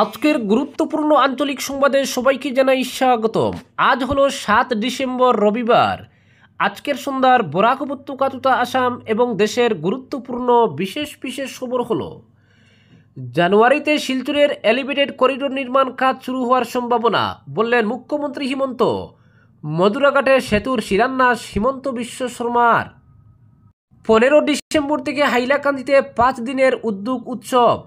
আজকের গুরুত্বপূর্ণ আঞ্চলিক সংবাদে সবাইকে জানাই স্বাগতম। আজ হলো 7 ডিসেম্বর রবিবার। আজকের সন্ধ্যার বরাক উপত্যকা তথা আসাম এবং দেশের গুরুত্বপূর্ণ বিশেষ বিশেষ খবর হলো: জানুয়ারিতে শিলচরের এলিভেটেড করিডোর নির্মাণ কাজ শুরু হওয়ার সম্ভাবনা, বললেন মুখ্যমন্ত্রী হিমন্ত। মধুরাঘাটে সেতুর শিলান্যাস হিমন্ত বিশ্ব শর্মার। 15 ডিসেম্বর থেকে হাইলাকান্দিতে 5 দিনের উদ্যোগ উৎসব।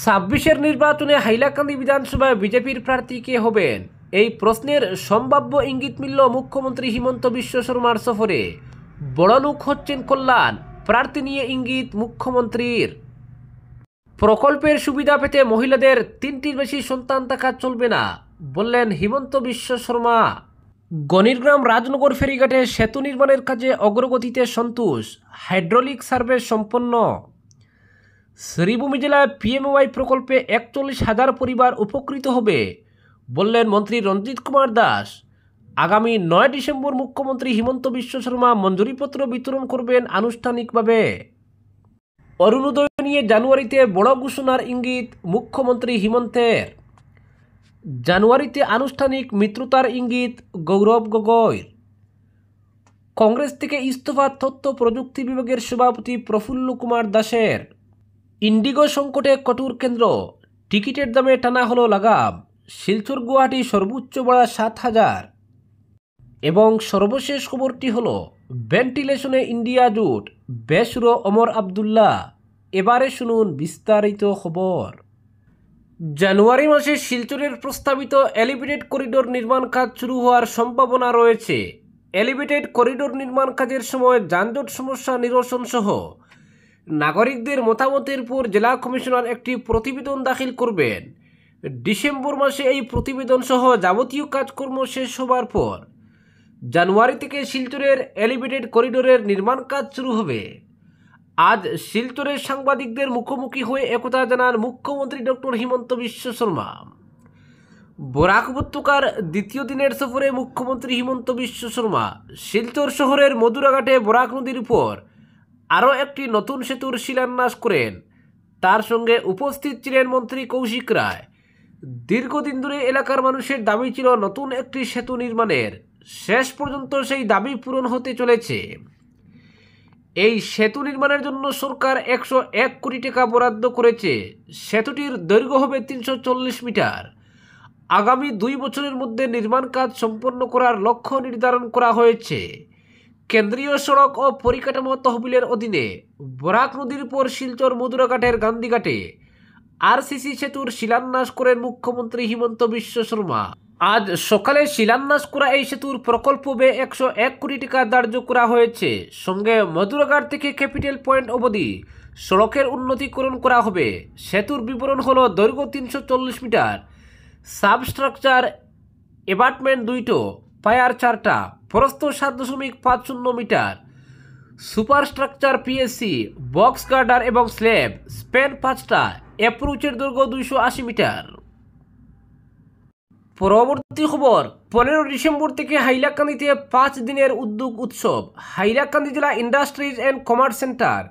26-এর নির্বাচনে হাইলাকান্দি বিধানসভায় বিজেপির প্রার্থী কে হবেন, এই প্রশ্নের সম্ভাব্য ইঙ্গিত মিলল মুখ্যমন্ত্রী হিমন্ত বিশ্ব শর্মার সফরে। বড় লোক হচ্ছেন কল্যাণ, প্রার্থী নিয়ে ইঙ্গিত মুখ্যমন্ত্রীর। প্রকল্পের সুবিধা পেতে মহিলাদের 3টির বেশি সন্তান থাকা চলবে না, বললেন হিমন্ত বিশ্ব শর্মা। গণিরগ্রাম রাজনগর ফেরিঘাটে সেতু নির্মাণের কাজে অগ্রগতিতে সন্তোষ, হাইড্রোলিক সার্ভে সম্পন্ন। শ্রীভূমি জেলায় পিএমওয়াই প্রকল্পে 41,000 পরিবার উপকৃত হবে, বললেন মন্ত্রী রঞ্জিত কুমার দাস। আগামী 9 ডিসেম্বর মুখ্যমন্ত্রী হিমন্ত বিশ্ব শর্মা মঞ্জুরিপত্র বিতরণ করবেন আনুষ্ঠানিকভাবে। অরুণোদয় নিয়ে জানুয়ারিতে বড় ঘোষণার ইঙ্গিত মুখ্যমন্ত্রী হিমন্তের। জানুয়ারিতে আনুষ্ঠানিক মিত্রতার ইঙ্গিত গৌরব গগৈর। কংগ্রেস থেকে ইস্তফা তথ্য প্রযুক্তি বিভাগের সভাপতি প্রফুল্ল কুমার দাসের। ইন্ডিগো সংকটে কঠোর কেন্দ্র, টিকিটের দামে টানা হলো লাগাম। শিলচর গুয়াহাটি সর্বোচ্চ ভাড়া 7,000। এবং সর্বশেষ খবরটি হলো ভেন্টিলেশনে ইন্ডিয়া জোট, বেসুরো ওমর আবদুল্লাহ। এবারে শুনুন বিস্তারিত খবর। জানুয়ারি মাসে শিলচরের প্রস্তাবিত এলিভেটেড করিডোর নির্মাণ কাজ শুরু হওয়ার সম্ভাবনা রয়েছে। এলিভেটেড করিডোর নির্মাণ কাজের সময় যানজট সমস্যা নিরসন সহ নাগরিকদের মতামতের পর জেলা কমিশনার একটি প্রতিবেদন দাখিল করবেন। ডিসেম্বর মাসে এই প্রতিবেদন সহ যাবতীয় কাজকর্ম শেষ হবার পর জানুয়ারি থেকে শিলচরের এলিভেটেড করিডোরের নির্মাণ কাজ শুরু হবে। আজ শিলচরের সাংবাদিকদের মুখোমুখি হয়ে একথা জানান মুখ্যমন্ত্রী ডক্টর হিমন্ত বিশ্ব শর্মা। বরাক উপত্যকার দ্বিতীয় দিনের সফরে মুখ্যমন্ত্রী হিমন্ত বিশ্ব শর্মা শিলচর শহরের মধুরাঘাটে বরাক নদীর উপর আরও একটি নতুন সেতুর শিলান্যাস করেন। তার সঙ্গে উপস্থিত ছিলেন মন্ত্রী কৌশিক রায়। দীর্ঘদিন ধরে এলাকার মানুষের দাবি ছিল নতুন একটি সেতু নির্মাণের। শেষ পর্যন্ত সেই দাবি পূরণ হতে চলেছে। এই সেতু নির্মাণের জন্য সরকার 101 কোটি টাকা বরাদ্দ করেছে। সেতুটির দৈর্ঘ্য হবে 340 মিটার। আগামী 2 বছরের মধ্যে নির্মাণ কাজ সম্পন্ন করার লক্ষ্য নির্ধারণ করা হয়েছে। কেন্দ্রীয় সড়ক ও পরিকাঠামো তহবিলের অধীনে বরাক নদীর উপর শিলচর মধুরাঘাটের গান্ধীঘাটে আরসিসি সেতুর শিলান্যাস করেন মুখ্যমন্ত্রী হিমন্ত বিশ্ব শর্মা। আজ সকালে শিলান্যাস করা এই সেতুর প্রকল্প ব্যয় 101 কোটি টাকা ধার্য করা হয়েছে। সঙ্গে মধুরাঘাট থেকে ক্যাপিটাল পয়েন্ট অবধি সড়কের উন্নতিকরণ করা হবে। সেতুর বিবরণ হলো: দৈর্ঘ্য 340 মিটার, সাবস্ট্রাকচার অ্যাবাটমেন্ট 2টো, পায়ার 4টা, প্রস্থ 7.50 মিটার, সুপারস্ট্রাকচার পিএসসি, বক্স গার্ডার এবং স্ল্যাব, স্প্যান 5টা, অ্যাপ্রোচের দৈর্ঘ্য 280 মিটার। পরবর্তী খবর: 15 ডিসেম্বর থেকে হাইলাকান্দিতে 5 দিনের উদ্যোগ উৎসব। হাইলাকান্দি জেলা ইন্ডাস্ট্রিজ অ্যান্ড কমার্স সেন্টার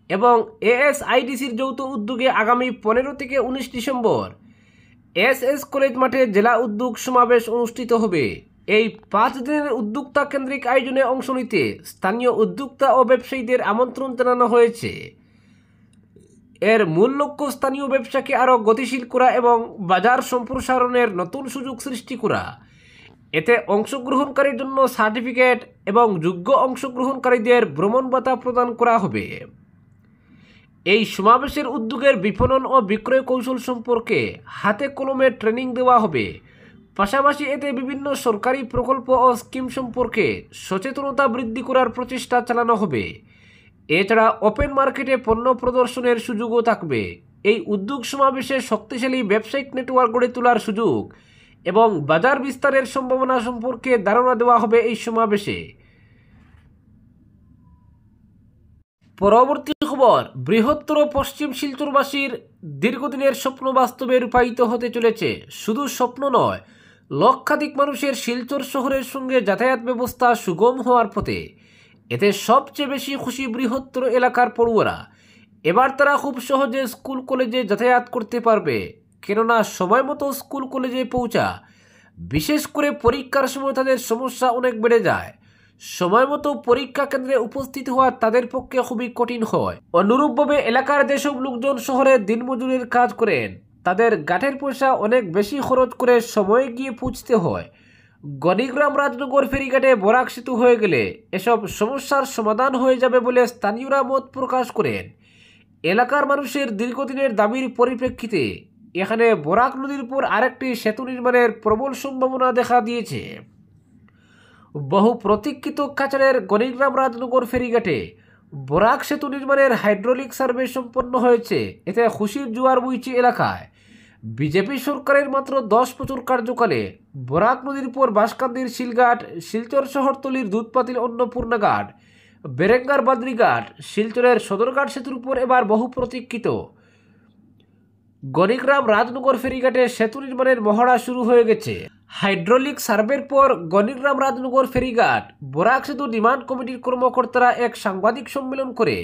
এবং এএসআইডিসির যৌথ উদ্যোগে আগামী 15 থেকে 19 ডিসেম্বর এসএস কলেজ মাঠে জেলা উদ্যোগ সমাবেশ অনুষ্ঠিত হবে। এই 5 দিনের উদ্যোক্তা কেন্দ্রিক আয়োজনে অংশ নিতে স্থানীয় উদ্যোক্তা ও ব্যবসায়ীদের আমন্ত্রণ জানানো হয়েছে। এর মূল লক্ষ্য স্থানীয় ব্যবসাকে আরও গতিশীল করা এবং বাজার সম্প্রসারণের নতুন সুযোগ সৃষ্টি করা। এতে অংশগ্রহণকারীর জন্য সার্টিফিকেট এবং যোগ্য অংশগ্রহণকারীদের ভ্রমণ ভাতা প্রদান করা হবে। এই সমাবেশের উদ্যোগের বিপণন ও বিক্রয় কৌশল সম্পর্কে হাতে কলমে ট্রেনিং দেওয়া হবে। পাশাপাশি এতে বিভিন্ন সরকারি প্রকল্প ও স্কিম সম্পর্কে সচেতনতা বৃদ্ধি করার প্রচেষ্টা চালানো হবে। এছাড়া ওপেন মার্কেটে পণ্য প্রদর্শনের সুযোগও থাকবে। এই উদ্যোগ সমাবেশে শক্তিশালী ব্যবসায়িক নেটওয়ার্ক গড়ে তোলার সুযোগ এবং বাজার বিস্তারের সম্ভাবনা সম্পর্কে ধারণা দেওয়া হবে এই সমাবেশে। পরবর্তী খবর: বৃহত্তর পশ্চিম শিলচরবাসীর দীর্ঘদিনের স্বপ্ন বাস্তবে রূপায়িত হতে চলেছে। শুধু স্বপ্ন নয়, লক্ষাধিক মানুষের শিলচর শহরের সঙ্গে যাতায়াত ব্যবস্থা সুগম হওয়ার পথে। এতে সবচেয়ে বেশি খুশি বৃহত্তর এলাকার পড়ুয়ারা। এবার তারা খুব সহজে স্কুল কলেজে যাতায়াত করতে পারবে। কেননা সময় মতো স্কুল কলেজে পৌঁছা, বিশেষ করে পরীক্ষার সময় তাদের সমস্যা অনেক বেড়ে যায়। সময় মতো পরীক্ষা কেন্দ্রে উপস্থিত হওয়া তাদের পক্ষে খুবই কঠিন হয়। অনুরূপভাবে এলাকার যেসব লোকজন শহরে দিনমজুরের কাজ করেন, তাদের গাঁটের পয়সা অনেক বেশি খরচ করে সময়ে গিয়ে পৌঁছতে হয়। গণিগ্রাম রাজনগর ফেরিঘাটে বরাক সেতু হয়ে গেলে এসব সমস্যার সমাধান হয়ে যাবে বলে স্থানীয়রা মত প্রকাশ করেন। এলাকার মানুষের দীর্ঘদিনের দাবির পরিপ্রেক্ষিতে এখানে বরাক নদীর উপর আরেকটি সেতু নির্মাণের প্রবল সম্ভাবনা দেখা দিয়েছে। বহু প্রতীক্ষিত কাছাড়ের গণিগ্রাম রাজনগর ফেরিঘাটে বরাক সেতু নির্মাণের হাইড্রোলিক সার্ভে সম্পন্ন হয়েছে। এতে খুশির জোয়ার বইছে এলাকায়। বিজেপি সরকারের মাত্র 10 বছর কার্যকালে বরাক নদীর উপর বাঁশকান্দির শিলঘাট, শিলচর শহরতলির দুধপাতিল অন্নপূর্ণা ঘাট, বেরেঙ্গার বাদরিঘাট, শিলচরের সদরঘাট সেতুর উপর এবার বহু প্রতীক্ষিত গণিগ্রাম রাজনগর ফেরিঘাটে সেতু নির্মাণের মহড়া শুরু হয়ে গেছে। হাইড্রোলিক সার্ভের পর গণিগ্রাম রাজনগর ফেরিঘাট বরাক সেতু নির্মাণ কমিটির কর্মকর্তারা এক সাংবাদিক সম্মেলন করে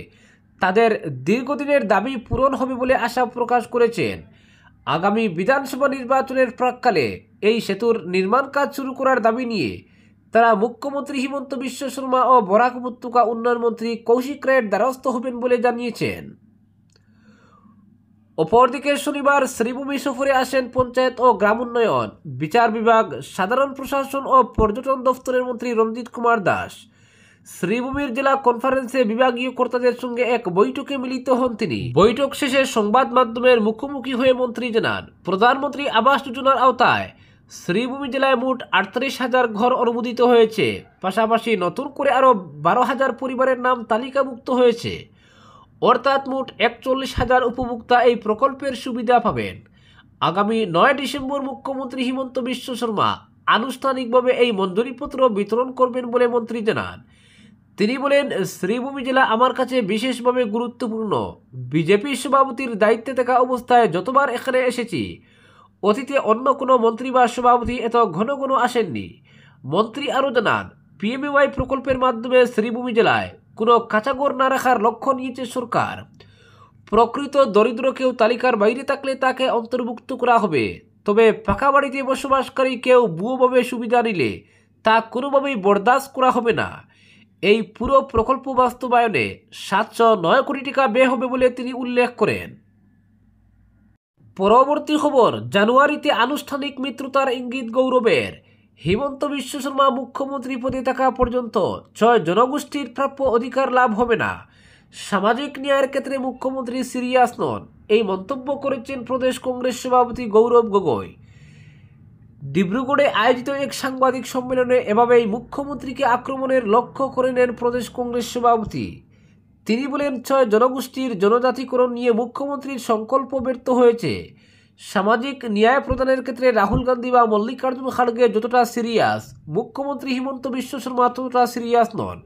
তাদের দীর্ঘদিনের দাবি পূরণ হবে বলে আশা প্রকাশ করেছেন। আগামী বিধানসভা নির্বাচনের প্রাক্কালে এই সেতুর নির্মাণ কাজ শুরু করার দাবি নিয়ে তারা মুখ্যমন্ত্রী হিমন্ত বিশ্ব শর্মা ও বরাক উপত্যকা উন্নয়ন মন্ত্রী কৌশিক রায়ের দ্বারস্থ হবেন বলে জানিয়েছেন। অপরদিকে শনিবার শ্রীভূমি সফরে আসেন পঞ্চায়েত ও গ্রাম উন্নয়ন, বিচার বিভাগ, সাধারণ প্রশাসন ও পর্যটন দফতরের মন্ত্রী রঞ্জিত কুমার দাস। শ্রীভূমির জেলা কনফারেন্সে বিভাগীয় কর্তাদের সঙ্গে এক বৈঠকে মিলিত হন তিনি। বৈঠক শেষে সংবাদ মাধ্যমের মুখোমুখি হয়ে মন্ত্রী জানান, প্রধানমন্ত্রী আবাস যোজনার আওতায় শ্রীভূমি জেলায় মোট 38,000 ঘর অনুমোদিত হয়েছে। পাশাপাশি নতুন করে আরও 12,000 পরিবারের নাম তালিকাভুক্ত হয়েছে। অর্থাৎ মোট 41,000 উপভোক্তা এই প্রকল্পের সুবিধা পাবেন। আগামী 9 ডিসেম্বর মুখ্যমন্ত্রী হিমন্ত বিশ্ব শর্মা আনুষ্ঠানিকভাবে এই মঞ্জুরিপত্র বিতরণ করবেন বলে মন্ত্রী জানান। তিনি বলেন, শ্রীভূমি জেলা আমার কাছে বিশেষভাবে গুরুত্বপূর্ণ। বিজেপি সভাপতির দায়িত্বে থাকা অবস্থায় যতবার এখানে এসেছি, অতীতে অন্য কোনো মন্ত্রী বা সভাপতি এত ঘন ঘন আসেননি। মন্ত্রী আরও জানান, পিএমএওয়াই প্রকল্পের মাধ্যমে শ্রীভূমি জেলায় কোনো কাঁচাঘর না রাখার লক্ষ্য নিয়েছে সরকার। প্রকৃত দরিদ্র কেউ তালিকার বাইরে থাকলে তাকে অন্তর্ভুক্ত করা হবে। তবে পাকা বাড়িতে বসবাসকারী কেউ ভুয়োভাবে সুবিধা নিলে তা কোনোভাবেই বরদাস্ত করা হবে না। এই পুরো প্রকল্প বাস্তবায়নে 709 কোটি টাকা ব্যয় হবে বলে তিনি উল্লেখ করেন। পরবর্তী খবর, জানুয়ারিতে আনুষ্ঠানিক মিত্রতার ইঙ্গিত গৌরবের। হিমন্ত বিশ্ব শর্মা মুখ্যমন্ত্রী পদে থাকা পর্যন্ত 6 জনগোষ্ঠীর প্রাপ্য অধিকার লাভ হবে না। সামাজিক ন্যায়ের ক্ষেত্রে মুখ্যমন্ত্রী সিরিয়াস নন, এই মন্তব্য করেছেন প্রদেশ কংগ্রেস সভাপতি গৌরব গগৈ। ডিব্রুগড়ে আয়োজিত এক সাংবাদিক সম্মেলনে এভাবেই মুখ্যমন্ত্রীকে আক্রমণের লক্ষ্য করে নেন প্রদেশ কংগ্রেস সভাপতি। তিনি বলেন, 6 জনগোষ্ঠীর জনজাতিকরণ নিয়ে মুখ্যমন্ত্রীর সংকল্প ব্যর্থ হয়েছে। সামাজিক ন্যায় প্রদানের ক্ষেত্রে রাহুল গান্ধী বা মল্লিকার্জুন খাড়গে যতটা সিরিয়াস, মুখ্যমন্ত্রী হিমন্ত বিশ্ব শর্মা ততটা সিরিয়াস নন।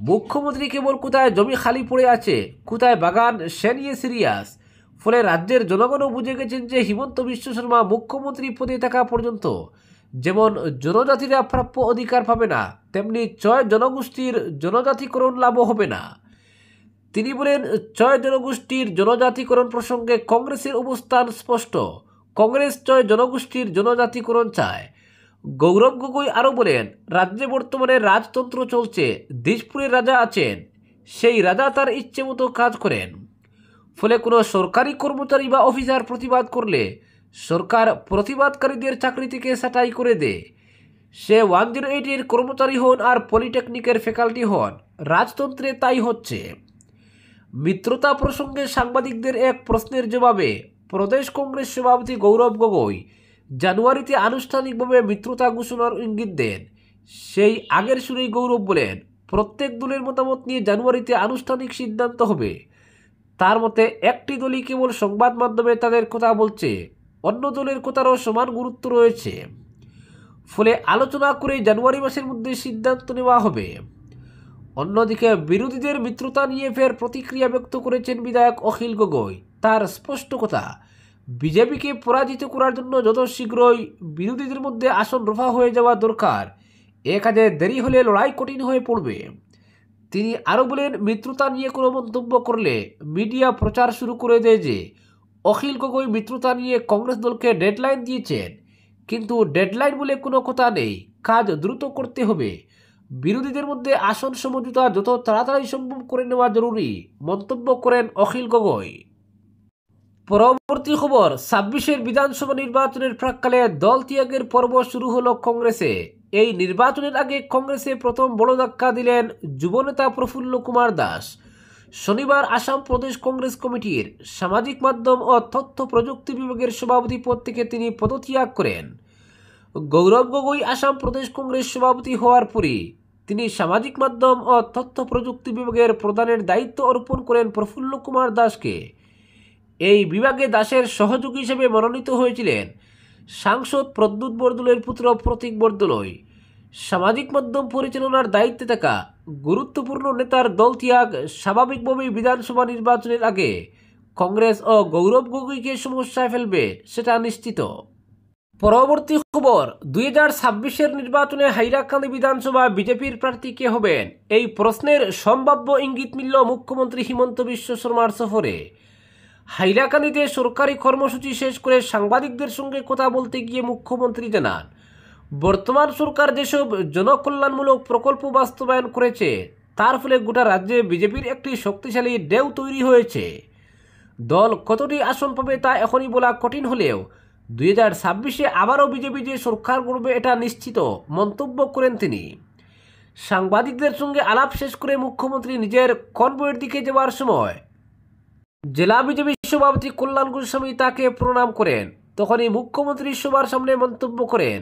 মুখ্যমন্ত্রী কেবল কোথায় জমি খালি পড়ে আছে, কোথায় বাগান, সে নিয়ে সিরিয়াস। ফলে রাজ্যের জনগণও বুঝে গেছেন যে হিমন্ত বিশ্ব শর্মা মুখ্যমন্ত্রী পদে থাকা পর্যন্ত যেমন জনজাতিরা প্রাপ্য অধিকার পাবে না, তেমনি 6 জনগোষ্ঠীর জনজাতিকরণ লাভও হবে না। তিনি বলেন, 6 জনগোষ্ঠীর জনজাতিকরণ প্রসঙ্গে কংগ্রেসের অবস্থান স্পষ্ট। কংগ্রেস 6 জনগোষ্ঠীর জনজাতিকরণ চায়। গৌরব গগৈ আরও বলেন, রাজ্যে বর্তমানে রাজতন্ত্র চলছে। দিশপুরের রাজা আছেন, সেই রাজা তার ইচ্ছে মতো কাজ করেন। ফলে কোনো সরকারি কর্মচারী বা অফিসার প্রতিবাদ করলে সরকার প্রতিবাদকারীদের চাকরি থেকে ছাঁটাই করে দেয়। সে 108-এর কর্মচারী হন আর পলিটেকনিকের ফ্যাকাল্টি হন, রাজতন্ত্রে তাই হচ্ছে। মিত্রতা প্রসঙ্গে সাংবাদিকদের এক প্রশ্নের জবাবে প্রদেশ কংগ্রেস সভাপতি গৌরব গগৈ জানুয়ারিতে আনুষ্ঠানিকভাবে মিত্রতা ঘোষণার ইঙ্গিত দেন। সেই আগের সুরেই গৌরব বলেন, প্রত্যেক দলের মতামত নিয়ে জানুয়ারিতে আনুষ্ঠানিক সিদ্ধান্ত হবে। তার মতে একটি দলই কেবল সংবাদ মাধ্যমে তাদের কথা বলছে, অন্য দলের কথারও সমান গুরুত্ব রয়েছে। ফলে আলোচনা করে জানুয়ারি মাসের মধ্যে সিদ্ধান্ত নেওয়া হবে। অন্যদিকে বিরোধীদের মিত্রতা নিয়ে ফের প্রতিক্রিয়া ব্যক্ত করেছেন বিধায়ক অখিল গগৈ। তার স্পষ্ট কথা, বিজেপিকে পরাজিত করার জন্য যত শীঘ্রই বিরোধীদের মধ্যে আসন রফা হয়ে যাওয়া দরকার। এ কাজে দেরি হলে লড়াই কঠিন হয়ে পড়বে। তিনি আরও বলেন, মিত্রতা নিয়ে কোনো মন্তব্য করলে মিডিয়া প্রচার শুরু করে দেয় যে অখিল গগৈ মিত্রতা নিয়ে কংগ্রেস দলকে ডেডলাইন দিয়েছেন, কিন্তু ডেডলাইন বলে কোনো কথা নেই, কাজ দ্রুত করতে হবে। বিরোধীদের মধ্যে আসন সমঝোতা যত তাড়াতাড়ি সম্ভব করে নেওয়া জরুরি, মন্তব্য করেন অখিল গগৈ। পরবর্তী খবর, ২৬-এর বিধানসভা নির্বাচনের প্রাক্কালে দল ত্যাগের পর্ব শুরু হলো কংগ্রেসে। এই নির্বাচনের আগে কংগ্রেসে প্রথম বড় ধাক্কা দিলেন যুবনেতা প্রফুল্ল কুমার দাস। শনিবার আসাম প্রদেশ কংগ্রেস কমিটির সামাজিক মাধ্যম ও তথ্য প্রযুক্তি বিভাগের সভাপতি পদ থেকে তিনি পদত্যাগ করেন। গৌরব গগৈ আসাম প্রদেশ কংগ্রেস সভাপতি হওয়ার পরই তিনি সামাজিক মাধ্যম ও তথ্য প্রযুক্তি বিভাগের প্রধানের দায়িত্ব অর্পণ করেন প্রফুল্ল কুমার দাসকে। এই বিভাগে দাসের সহযোগী হিসেবে মনোনীত হয়েছিলেন সাংসদ প্রদ্যুৎ বরদলৈর পুত্র প্রতীক বরদলৈ। সামাজিক মাধ্যম পরিচালনার দায়িত্বে থাকা গুরুত্বপূর্ণ নেতার দল ত্যাগ স্বাভাবিকভাবেই বিধানসভা নির্বাচনের আগে কংগ্রেস ও গৌরব গগৈকে সমস্যায় ফেলবে, সেটা নিশ্চিত। পরবর্তী খবর, ২০২৬-এর নির্বাচনে হাইলাকান্দি বিধানসভা বিজেপির প্রার্থী কে হবেন, এই প্রশ্নের সম্ভাব্য ইঙ্গিত মিলল মুখ্যমন্ত্রী হিমন্ত বিশ্ব শর্মার সফরে। হাইলাকান্দিতে সরকারি কর্মসূচি শেষ করে সাংবাদিকদের সঙ্গে কথা বলতে গিয়ে মুখ্যমন্ত্রী জানান, বর্তমান সরকার যেসব জনকল্যাণমূলক প্রকল্প বাস্তবায়ন করেছে তার ফলে গোটা রাজ্যে বিজেপির একটি শক্তিশালী ঢেউ তৈরি হয়েছে। দল কতটি আসন পাবে তা এখনই বলা কঠিন হলেও ২০২৬-এ আবারও বিজেপি যে সরকার গড়বে এটা নিশ্চিত, মন্তব্য করেন তিনি। সাংবাদিকদের সঙ্গে আলাপ শেষ করে মুখ্যমন্ত্রী নিজের কনভয়ের দিকে যাওয়ার সময় জেলা বিজেপি সভাপতি কল্যাণ গোস্বামী তাকে প্রণাম করেন। তখনই মুখ্যমন্ত্রী সবার সামনে মন্তব্য করেন,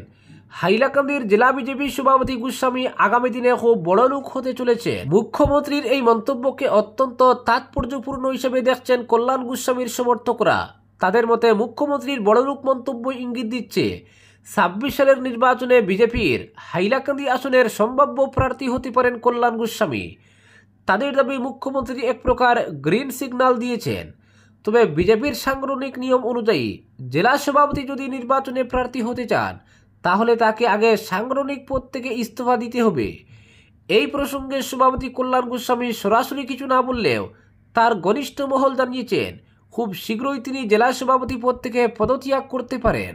হাইলাকান্দির জেলা বিজেপি সভাপতি গোস্বামী আগামী দিনে খুব বড় লোক হতে চলেছে। মুখ্যমন্ত্রীর এই মন্তব্যকে অত্যন্ত তাৎপর্যপূর্ণ হিসেবে দেখছেন কল্যাণ গোস্বামীর সমর্থকরা। তাদের মতে মুখ্যমন্ত্রীর বড়লোক মন্তব্য ইঙ্গিত দিচ্ছে ২৬ সালের নির্বাচনে বিজেপির হাইলাকান্দি আসনের সম্ভাব্য প্রার্থী হতে পারেন কল্যাণ গোস্বামী। তাদের দাবি মুখ্যমন্ত্রী এক প্রকার গ্রিন সিগন্যাল দিয়েছেন। তবে বিজেপির সাংগঠনিক নিয়ম অনুযায়ী জেলা সভাপতি যদি নির্বাচনে প্রার্থী হতে চান তাহলে তাকে আগে সাংগঠনিক পদ থেকে ইস্তফা দিতে হবে। এই প্রসঙ্গে সভাপতি কল্যাণ গোস্বামী সরাসরি কিছু না বললেও তার ঘনিষ্ঠ মহল জানিয়েছেন খুব শীঘ্রই তিনি জেলা সভাপতি পদ থেকে পদত্যাগ করতে পারেন।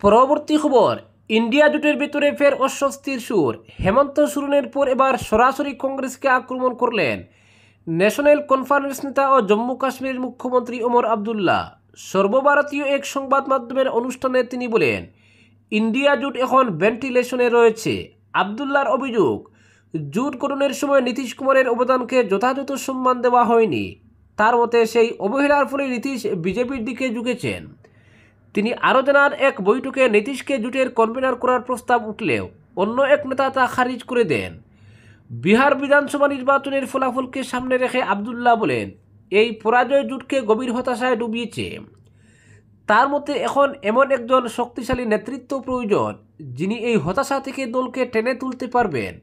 পরবর্তী খবর, ইন্ডিয়া জোটের ভেতরে ফের অস্বস্তির সুর। হেমন্ত সোরেনের পর এবার সরাসরি কংগ্রেসকে আক্রমণ করলেন ন্যাশনাল কনফারেন্স নেতা ও জম্মু কাশ্মীরের মুখ্যমন্ত্রী ওমর আবদুল্লাহ। সর্বভারতীয় এক সংবাদ মাধ্যমের অনুষ্ঠানে তিনি বলেন, ইন্ডিয়া জোট এখন ভেন্টিলেশনে রয়েছে। আবদুল্লাহর অভিযোগ, জোট গঠনের সময় নীতিশ কুমারের অবদানকে যথাযথ সম্মান দেওয়া হয়নি। তার মতে সেই অবহেলার ফলে নীতিশ বিজেপির দিকে ঝুঁকেছেন। তিনি আরও জানান, এক বৈঠকে নীতিশকে জোটের কনভেনার করার প্রস্তাব উঠলেও অন্য এক নেতা তা খারিজ করে দেন। বিহার বিধানসভা নির্বাচনের ফলাফলকে সামনে রেখে আবদুল্লাহ বলেন, এই পরাজয় জোটকে গভীর হতাশায় ডুবিয়েছে। তার মতে এখন এমন একজন শক্তিশালী নেতৃত্ব প্রয়োজন যিনি এই হতাশা থেকে দলকে টেনে তুলতে পারবেন।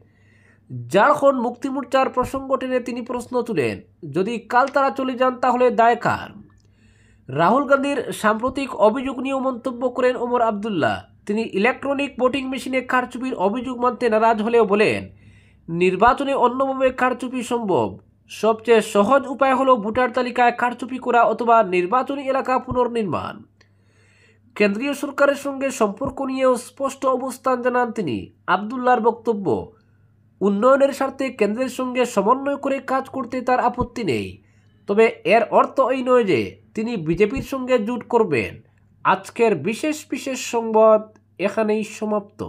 ঝাড়খণ্ড মুক্তি মোর্চার প্রসঙ্গ টেনে তিনি প্রশ্ন তুলেন, যদি কাল তারা চলে যান তাহলে দায় কার? রাহুল গান্ধীর সাম্প্রতিক অভিযোগ নিয়েও মন্তব্য করেন ওমর আবদুল্লাহ। তিনি ইলেকট্রনিক ভোটিং মেশিনে কারচুপির অভিযোগ মানতে নারাজ হলেও বলেন, নির্বাচনে অন্যভাবে কারচুপি সম্ভব। সবচেয়ে সহজ উপায় হলো ভোটার তালিকায় কারচুপি করা অথবা নির্বাচনী এলাকা পুনর্নির্মাণ। কেন্দ্রীয় সরকারের সঙ্গে সম্পর্ক নিয়েও স্পষ্ট অবস্থান জানান তিনি। আবদুল্লাহর বক্তব্য, উন্নয়নের স্বার্থে কেন্দ্রের সঙ্গে সমন্বয় করে কাজ করতে তার আপত্তি নেই, তবে এর অর্থ এই নয় যে তিনি বিজেপির সঙ্গে জোট করবেন। আজকের বিশেষ সংবাদ এখানেই সমাপ্ত।